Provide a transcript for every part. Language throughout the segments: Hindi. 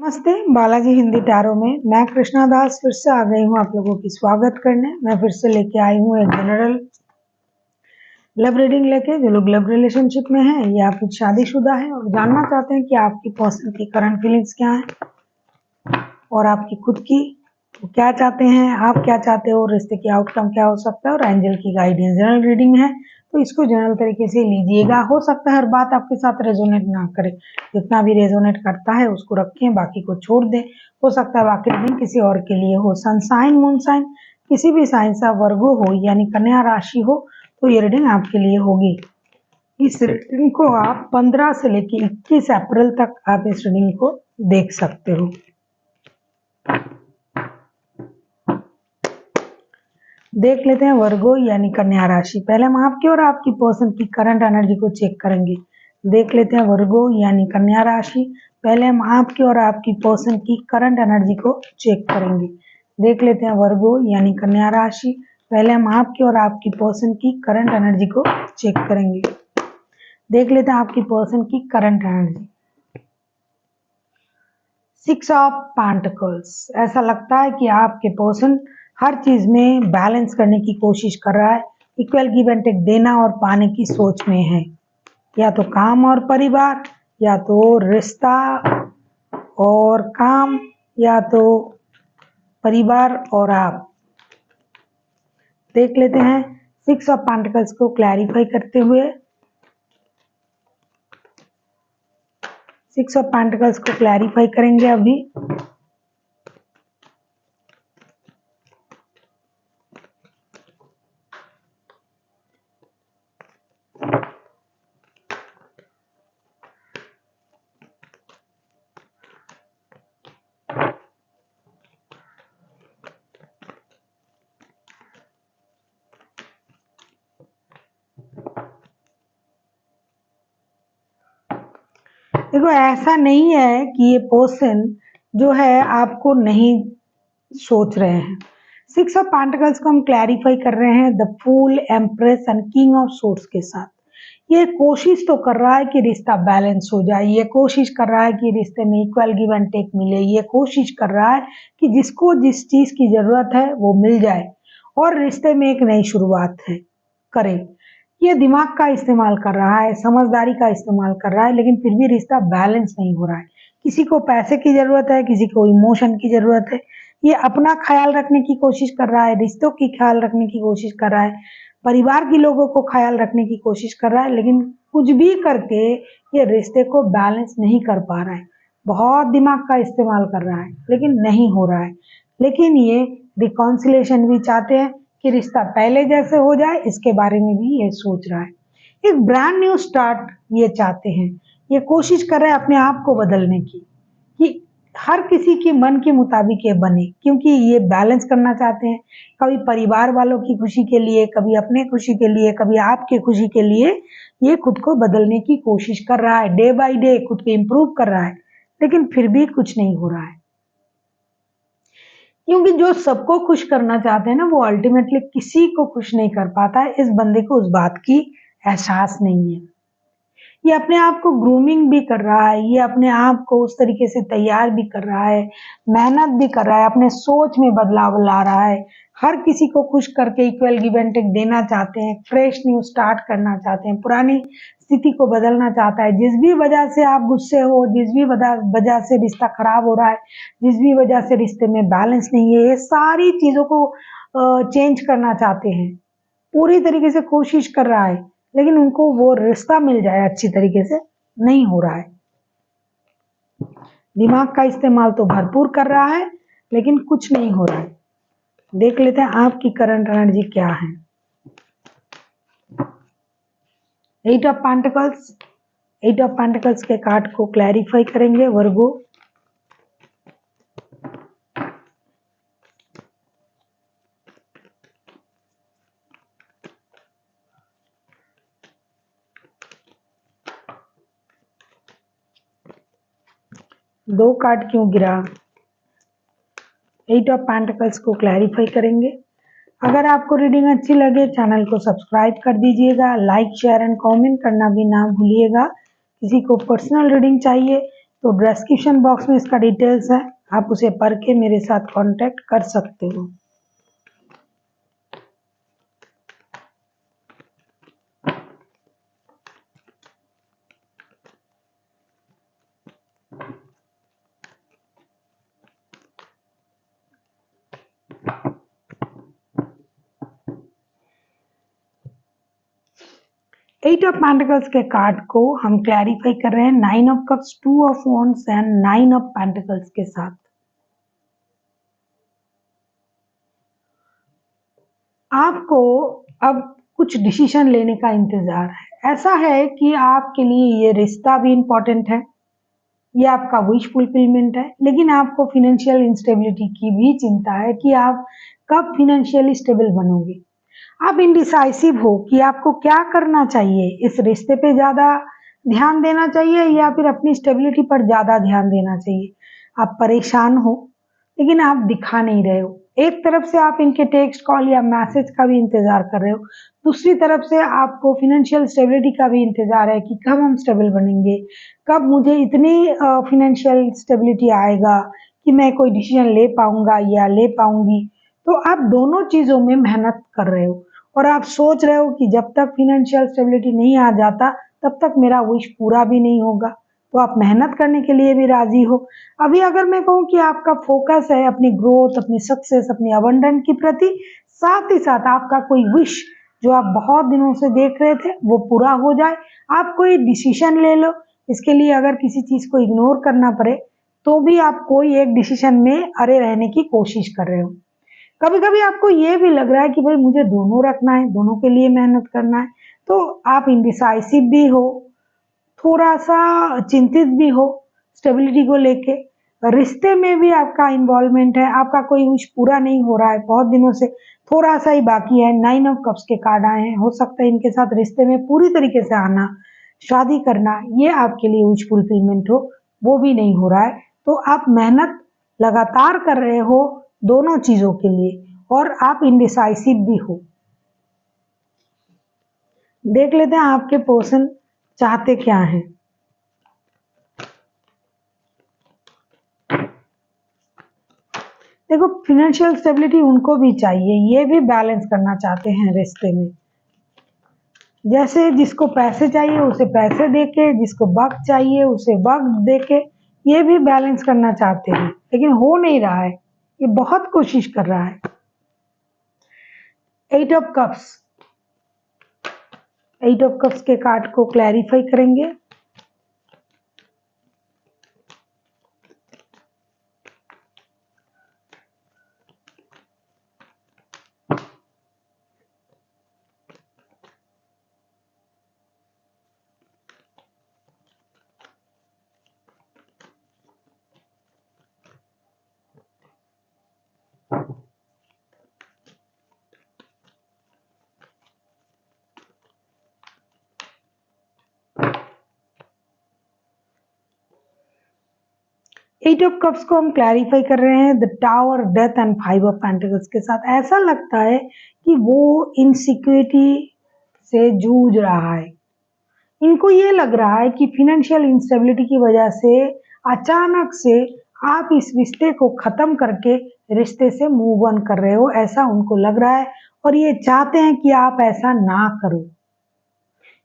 नमस्ते, बालाजी हिंदी टैरो में मैं कृष्णा दास फिर से आ गई हूँ आप लोगों की स्वागत करने। मैं फिर से लेके आई हूँ एक जनरल लव रीडिंग लेके। जो लोग लव रिलेशनशिप में हैं या फिर शादीशुदा हैं और जानना चाहते हैं कि आपकी पर्सन की करंट फीलिंग्स क्या है और आपकी खुद की क्या चाहते हैं, आप क्या चाहते हो, रिश्ते की आउटकम क्या हो सकता है और एंजल की गाइडेंस। जनरल रीडिंग है तो इसको जनरल तरीके से लीजिएगा। हो सकता है हर बात आपके साथ रेजोनेट ना करे, जितना भी रेजोनेट करता है उसको रखें, बाकी को छोड़ दें। हो सकता है बाकी रीडिंग किसी और के लिए हो। सन साइन, मून साइन, किसी भी साइन से वर्गो हो यानी कन्या राशि हो तो ये रीडिंग आपके लिए होगी। इस रीडिंग को आप 15 से लेकर 21 अप्रैल तक आप इस रीडिंग को देख सकते हो। देख लेते हैं वर्गो यानी कन्या राशि। पहले हम आपकी और आपकी पर्सन की करंट एनर्जी को चेक करेंगे। देख लेते हैं वर्गो यानी कन्या राशि। पहले हम आपकी और आपकी पर्सन की करंट एनर्जी को चेक करेंगे। देख लेते हैं वर्गो यानी कन्या राशि। पहले हम आपकी और आपकी पर्सन की करंट एनर्जी को चेक करेंगे। देख लेते हैं आपकी पर्सन की करंट एनर्जी। 6 of pentacles. ऐसा लगता है कि आपके पर्सन हर चीज में बैलेंस करने की कोशिश कर रहा है, इक्वल गिव एंड टेक देना और पाने की सोच में है। या तो काम और परिवार, या तो रिश्ता और काम, या तो परिवार और आप। देख लेते हैं 6 ऑफ पेंटिकल्स को क्लैरिफाई करते हुए। 6 ऑफ पेंटिकल्स को क्लैरिफाई करेंगे अभी। देखो, ऐसा नहीं है कि ये पर्सन जो है आपको नहीं सोच रहे हैं। 6 ऑफ पेंटिकल्स को हम क्लैरिफाई कर रहे हैं the fool, empress and king of swords के साथ। ये कोशिश तो कर रहा है कि रिश्ता बैलेंस हो जाए, ये कोशिश कर रहा है कि रिश्ते में इक्वल गिव एंड टेक मिले, ये कोशिश कर रहा है कि जिसको जिस चीज की जरूरत है वो मिल जाए और रिश्ते में एक नई शुरुआत है करे। ये दिमाग का इस्तेमाल कर रहा है, समझदारी का इस्तेमाल कर रहा है, लेकिन फिर भी रिश्ता बैलेंस नहीं हो रहा है। किसी को पैसे की जरूरत है, किसी को इमोशन की जरूरत है। ये अपना ख्याल रखने की कोशिश कर रहा है, रिश्तों की ख्याल रखने की कोशिश कर रहा है, परिवार के लोगों को ख्याल रखने की कोशिश कर रहा है, लेकिन कुछ भी करके ये रिश्ते को बैलेंस नहीं कर पा रहा है। बहुत दिमाग का इस्तेमाल कर रहा है लेकिन नहीं हो रहा है। लेकिन ये रिकॉन्सिलेशन भी चाहते हैं कि रिश्ता पहले जैसे हो जाए, इसके बारे में भी ये सोच रहा है। एक ब्रांड न्यू स्टार्ट ये चाहते हैं। ये कोशिश कर रहे हैं अपने आप को बदलने की, कि हर किसी के मन के मुताबिक ये बने, क्योंकि ये बैलेंस करना चाहते हैं। कभी परिवार वालों की खुशी के लिए, कभी अपने खुशी के लिए, कभी आपके खुशी के लिए ये खुद को बदलने की कोशिश कर रहा है। डे बाय डे खुद को इम्प्रूव कर रहा है, लेकिन फिर भी कुछ नहीं हो रहा है। क्योंकि जो सबको खुश करना चाहते हैं ना, वो अल्टीमेटली किसी को खुश नहीं कर पाता है। इस बंदे को उस बात की एहसास नहीं है। ये अपने आप को ग्रूमिंग भी कर रहा है, ये अपने आप को उस तरीके से तैयार भी कर रहा है, मेहनत भी कर रहा है, अपने सोच में बदलाव ला रहा है। हर किसी को खुश करके इक्वल गिव एंड टेक देना चाहते हैं, फ्रेश न्यू स्टार्ट करना चाहते हैं, पुरानी स्थिति को बदलना चाहता है। जिस भी वजह से आप गुस्से हो, जिस भी वजह से रिश्ता खराब हो रहा है, जिस भी वजह से रिश्ते में बैलेंस नहीं है, ये सारी चीजों को चेंज करना चाहते हैं। पूरी तरीके से कोशिश कर रहा है, लेकिन उनको वो रिश्ता मिल जाए अच्छी तरीके से नहीं हो रहा है। दिमाग का इस्तेमाल तो भरपूर कर रहा है, लेकिन कुछ नहीं हो रहा है। देख लेते हैं आपकी करंट एनर्जी क्या है। 8 ऑफ पेंटिकल्स। 8 ऑफ पेंटिकल्स के कार्ड को क्लैरिफाई करेंगे वर्गो। दो कार्ड क्यों गिरा? 8 ऑफ पेंटिकल्स को क्लैरिफाई करेंगे। अगर आपको रीडिंग अच्छी लगे चैनल को सब्सक्राइब कर दीजिएगा, लाइक शेयर एंड कमेंट करना भी ना भूलिएगा। किसी को पर्सनल रीडिंग चाहिए तो डिस्क्रिप्शन बॉक्स में इसका डिटेल्स है, आप उसे पढ़ के मेरे साथ कांटेक्ट कर सकते हो। एट ऑफ पेंटिकल्स के कार्ड को हम क्लैरिफाई कर रहे हैं 9 of cups, 2 of wands and 9 of pentacles के साथ। आपको अब कुछ डिसीजन लेने का इंतजार है। ऐसा है कि आपके लिए ये रिश्ता भी इम्पोर्टेंट है, ये आपका विश फुलफिलमेंट है, लेकिन आपको फिनेंशियल इंस्टेबिलिटी की भी चिंता है कि आप कब फिनेंशियली स्टेबल बनोगे। आप इंडिसाइसिव हो कि आपको क्या करना चाहिए, इस रिश्ते पे ज़्यादा ध्यान देना चाहिए या फिर अपनी स्टेबिलिटी पर ज़्यादा ध्यान देना चाहिए। आप परेशान हो लेकिन आप दिखा नहीं रहे हो। एक तरफ से आप इनके टेक्स्ट, कॉल या मैसेज का भी इंतजार कर रहे हो, दूसरी तरफ से आपको फिनेंशियल स्टेबिलिटी का भी इंतजार है कि कब हम स्टेबल बनेंगे, कब मुझे इतनी फिनेंशियल स्टेबिलिटी आएगा कि मैं कोई डिसीजन ले पाऊंगा या ले पाऊंगी। तो आप दोनों चीज़ों में मेहनत कर रहे हो और आप सोच रहे हो कि जब तक फिनेंशियल स्टेबिलिटी नहीं आ जाता तब तक मेरा विश पूरा भी नहीं होगा। तो आप मेहनत करने के लिए भी राजी हो। अभी अगर मैं कहूँ कि आपका फोकस है अपनी ग्रोथ, अपनी सक्सेस, अपनी अबंडेंट की प्रति, साथ ही साथ आपका कोई विश जो आप बहुत दिनों से देख रहे थे वो पूरा हो जाए, आप कोई डिसीजन ले लो। इसके लिए अगर किसी चीज़ को इग्नोर करना पड़े तो भी आप कोई एक डिसीजन में अड़े रहने की कोशिश कर रहे हो। कभी कभी आपको ये भी लग रहा है कि भाई मुझे दोनों रखना है, दोनों के लिए मेहनत करना है। तो आप इंडिसाइसिव भी हो, थोड़ा सा चिंतित भी हो स्टेबिलिटी को लेके। रिश्ते में भी आपका इन्वॉल्वमेंट है, आपका कोई विश पूरा नहीं हो रहा है, बहुत दिनों से थोड़ा सा ही बाकी है। 9 ऑफ कप्स के कार्ड आए हैं, हो सकता है इनके साथ रिश्ते में पूरी तरीके से आना, शादी करना, ये आपके लिए विश फुलफिलमेंट हो, वो भी नहीं हो रहा है। तो आप मेहनत लगातार कर रहे हो दोनों चीजों के लिए और आप इंडिसाइसिव भी हो। देख लेते हैं आपके पर्सन चाहते क्या हैं। देखो, फिनेंशियल स्टेबिलिटी उनको भी चाहिए, ये भी बैलेंस करना चाहते हैं रिश्ते में। जैसे जिसको पैसे चाहिए उसे पैसे देके, जिसको वक्त चाहिए उसे वक्त देके, ये भी बैलेंस करना चाहते हैं, लेकिन हो नहीं रहा है। ये बहुत कोशिश कर रहा है। 8 ऑफ कप्स, 8 ऑफ कप्स के कार्ड को क्लैरिफाई करेंगे। एट ऑफ कप्स को हम क्लैरिफाई कर रहे हैं the tower, death and 5 of pentacles के साथ। ऐसा लगता है कि वो इनसिक्योरिटी से जूझ रहा है। इनको ये लग रहा है कि फिनेंशियल इंस्टेबिलिटी की वजह से अचानक से आप इस रिश्ते को खत्म करके रिश्ते से मूव ऑन कर रहे हो, ऐसा उनको लग रहा है। और ये चाहते हैं कि आप ऐसा ना करो,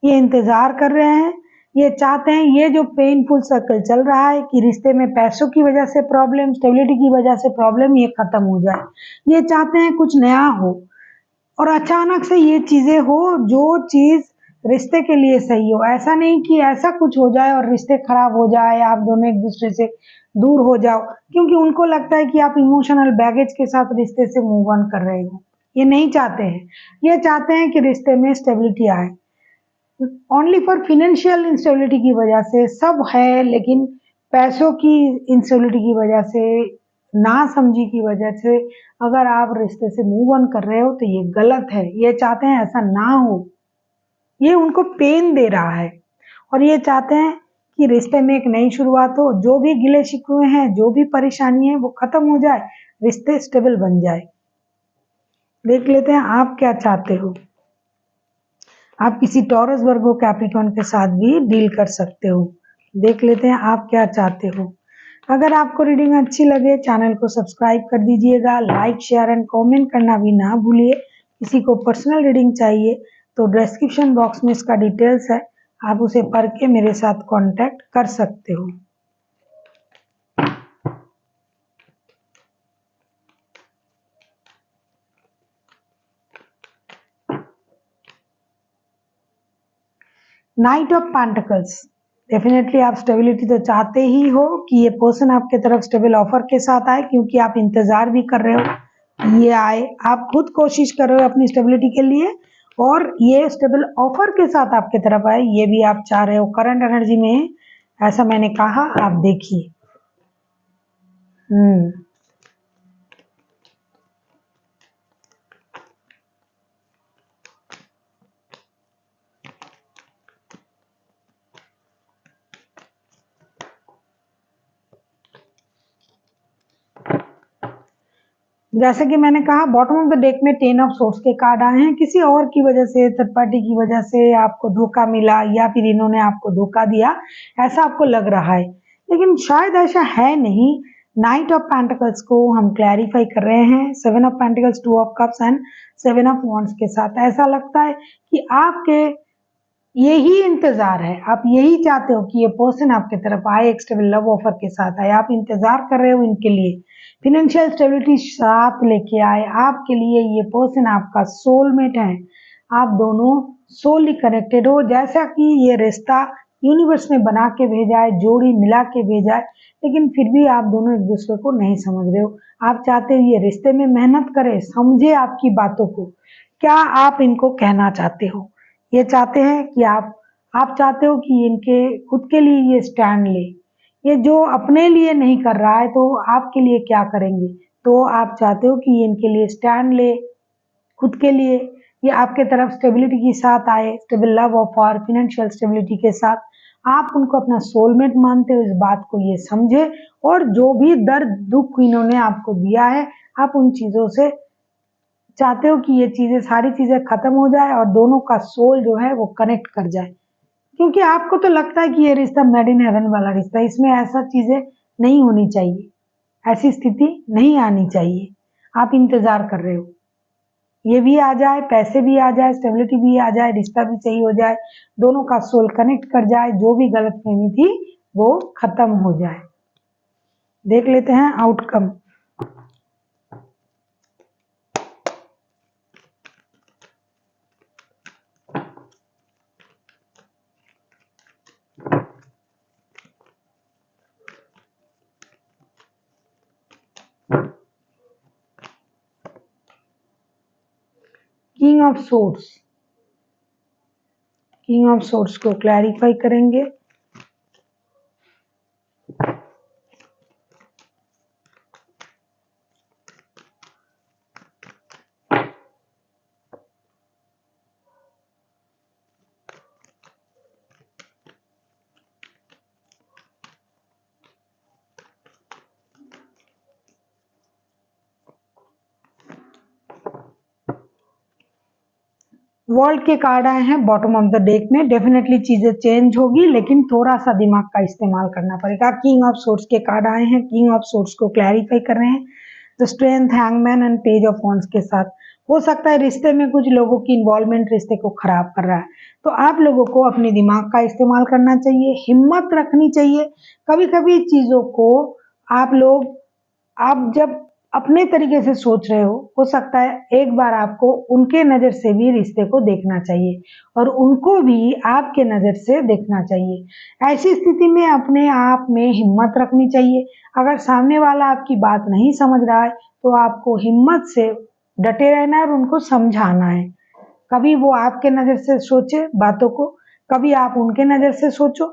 ये इंतजार कर रहे हैं, ये चाहते हैं ये जो पेनफुल सर्कल चल रहा है कि रिश्ते में पैसों की वजह से प्रॉब्लम, स्टेबिलिटी की वजह से प्रॉब्लम, ये खत्म हो जाए। ये चाहते हैं कुछ नया हो और अचानक से ये चीजें हो जो चीज रिश्ते के लिए सही हो। ऐसा नहीं कि ऐसा कुछ हो जाए और रिश्ते खराब हो जाए, आप दोनों एक दूसरे से दूर हो जाओ, क्योंकि उनको लगता है कि आप इमोशनल बैगेज के साथ रिश्ते से मूव ऑन कर रहे हो। ये नहीं चाहते हैं, ये चाहते हैं कि रिश्ते में स्टेबिलिटी आए। ओनली फॉर फिनेंशियल इंस्टेबिलिटी की वजह से सब है, लेकिन पैसों की इंस्टेबिलिटी की वजह से, ना समझी की वजह से अगर आप रिश्ते से मूव ऑन कर रहे हो तो ये गलत है। ये चाहते हैं ऐसा ना हो, ये उनको पेन दे रहा है और ये चाहते हैं कि रिश्ते में एक नई शुरुआत हो, जो भी गिले शिकवे हैं, जो भी परेशानी है वो खत्म हो जाए, रिश्ते स्टेबल बन जाए। देख लेते हैं आप क्या चाहते हो। आप किसी टॉरस, वर्गो, कैप्रिकॉर्न के साथ भी डील कर सकते हो। देख लेते हैं आप क्या चाहते हो। अगर आपको रीडिंग अच्छी लगे चैनल को सब्सक्राइब कर दीजिएगा, लाइक शेयर एंड कमेंट करना भी ना भूलिए। किसी को पर्सनल रीडिंग चाहिए तो डिस्क्रिप्शन बॉक्स में इसका डिटेल्स है, आप उसे पढ़ के मेरे साथ कांटेक्ट कर सकते हो। नाइट ऑफ पेंटिकल्स, डेफिनेटली आप स्टेबिलिटी तो चाहते ही हो कि ये पर्सन आपके तरफ स्टेबल ऑफर के साथ आए, क्योंकि आप इंतजार भी कर रहे हो ये आए। आप खुद कोशिश कर रहे हो अपनी स्टेबिलिटी के लिए और ये स्टेबल ऑफर के साथ आपके तरफ आए, ये भी आप चाह रहे हो। करंट एनर्जी में ऐसा मैंने कहा, आप देखिए। जैसे कि मैंने कहा बॉटम ऑफ द डेक में 10 ऑफ सोर्स के कार्ड आए हैं। किसी और की वजह से, थर्ड पार्टी की वजह से आपको धोखा मिला या फिर इन्होंने आपको धोखा दिया, ऐसा आपको लग रहा है, लेकिन शायद ऐसा है नहीं। नाइट ऑफ पेंटिकल्स को हम क्लैरिफाई कर रहे हैं 7 of pentacles, 2 of cups and 7 of wands के साथ। ऐसा लगता है कि आपके यही इंतजार है, आप यही चाहते हो कि ये पर्सन आपके तरफ आए, एक स्टेबल लव ऑफर के साथ आए। आप इंतजार कर रहे हो इनके लिए, फिनेंशियल स्टेबिलिटी साथ लेके आए आपके लिए। ये पर्सन आपका सोलमेट है, आप दोनों सोली कनेक्टेड हो। जैसा कि ये रिश्ता यूनिवर्स ने बना के भेजा है, जोड़ी मिला के भेजा है, लेकिन फिर भी आप दोनों एक दूसरे को नहीं समझ रहे हो। आप चाहते हो ये रिश्ते में मेहनत करे, समझे आपकी बातों को। क्या आप इनको कहना चाहते हो? ये चाहते हैं कि आप चाहते हो कि इनके खुद के लिए ये स्टैंड ले। ये जो अपने लिए नहीं कर रहा है तो आपके लिए क्या करेंगे? तो आप चाहते हो कि इनके लिए स्टैंड ले, खुद के लिए। ये आपके तरफ स्टेबिलिटी के साथ आए, स्टेबल लव ऑफ और फिनेंशियल स्टेबिलिटी के साथ। आप उनको अपना सोलमेट मानते हो, इस बात को ये समझे। और जो भी दर्द दुख इन्होंने आपको दिया है, आप उन चीजों से चाहते हो कि ये चीजें, सारी चीजें खत्म हो जाए और दोनों का सोल जो है वो कनेक्ट कर जाए। क्योंकि आपको तो लगता है कि ये रिश्ता मेड इन हेवन वाला रिश्ता है, इसमें ऐसा चीजें नहीं होनी चाहिए, ऐसी स्थिति नहीं आनी चाहिए। आप इंतजार कर रहे हो ये भी आ जाए, पैसे भी आ जाए, स्टेबिलिटी भी आ जाए, रिश्ता भी सही हो जाए, दोनों का सोल कनेक्ट कर जाए, जो भी गलतफहमी थी वो खत्म हो जाए। देख लेते हैं outcome. King of swords, king of swords को क्लैरिफाई करेंगे। वर्ल्ड के कार्ड आए हैं बॉटम ऑफ द डेक में। डेफिनेटली चीजें चेंज होगी, लेकिन थोड़ा सा दिमाग का इस्तेमाल करना पड़ेगा। किंग ऑफ सोर्ड्स के कार्ड आए हैं, किंग ऑफ सोर्ड्स को क्लैरिफाई कर रहे हैं the strength, hangman and page of wands के साथ। हो सकता है रिश्ते में कुछ लोगों की इन्वॉल्वमेंट रिश्ते को खराब कर रहा है, तो आप लोगों को अपने दिमाग का इस्तेमाल करना चाहिए, हिम्मत रखनी चाहिए। कभी कभी चीजों को आप जब अपने तरीके से सोच रहे हो सकता है एक बार आपको उनके नज़र से भी रिश्ते को देखना चाहिए और उनको भी आपके नज़र से देखना चाहिए। ऐसी स्थिति में अपने आप में हिम्मत रखनी चाहिए। अगर सामने वाला आपकी बात नहीं समझ रहा है तो आपको हिम्मत से डटे रहना है और उनको समझाना है। कभी वो आपके नज़र से सोचे बातों को, कभी आप उनके नज़र से सोचो,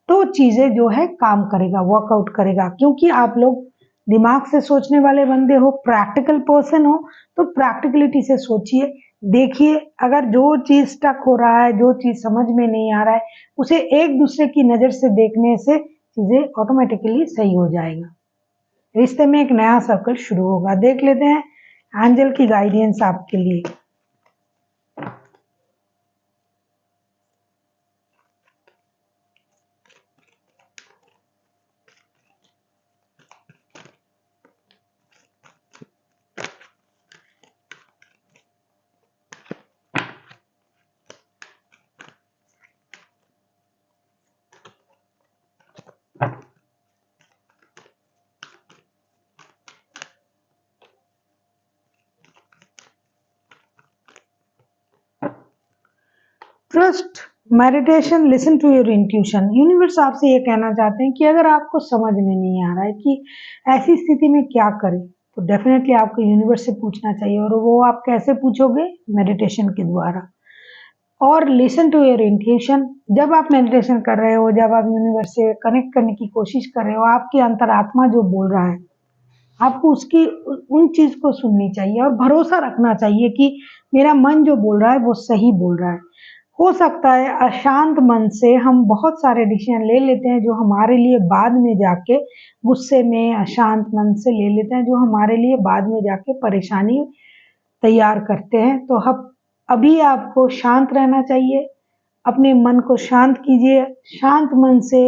तो चीज़ें जो है काम करेगा, वर्कआउट करेगा। क्योंकि आप लोग दिमाग से सोचने वाले बंदे हो, प्रैक्टिकल पर्सन हो, तो प्रैक्टिकलिटी से सोचिए, देखिए। अगर जो चीज़ स्टक हो रहा है, जो चीज़ समझ में नहीं आ रहा है, उसे एक दूसरे की नज़र से देखने से चीज़ें ऑटोमेटिकली सही हो जाएगा। रिश्ते में एक नया सर्कल शुरू होगा। देख लेते हैं एंजल की गाइडेंस आपके लिए। Trust meditation, listen to your intuition. Universe आपसे ये कहना चाहते हैं कि अगर आपको समझ में नहीं आ रहा है कि ऐसी स्थिति में क्या करें, तो डेफिनेटली आपको यूनिवर्स से पूछना चाहिए। और वो आप कैसे पूछोगे? मेडिटेशन के द्वारा। और लिसन टू योर इंट्यूशन, जब आप मेडिटेशन कर रहे हो, जब आप यूनिवर्स से कनेक्ट करने की कोशिश कर रहे हो, आपकी अंतरात्मा जो बोल रहा है, आपको उसकी उन चीज को सुननी चाहिए और भरोसा रखना चाहिए कि मेरा मन जो बोल रहा है वो सही बोल रहा है। हो सकता है अशांत मन से हम बहुत सारे डिसीजन ले लेते हैं जो हमारे लिए बाद में जाके, गुस्से में अशांत मन से ले लेते हैं जो हमारे लिए बाद में जाके परेशानी तैयार करते हैं। तो हम अभी आपको शांत रहना चाहिए, अपने मन को शांत कीजिए, शांत मन से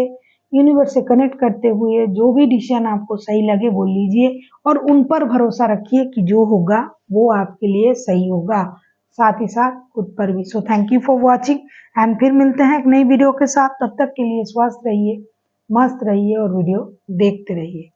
यूनिवर्स से कनेक्ट करते हुए जो भी डिसीजन आपको सही लगे वो लीजिए और उन पर भरोसा रखिए कि जो होगा वो आपके लिए सही होगा, साथ ही साथ खुद पर भी। So thank you for watching and फिर मिलते हैं एक नई वीडियो के साथ। तब तक के लिए स्वस्थ रहिए, मस्त रहिए और वीडियो देखते रहिए।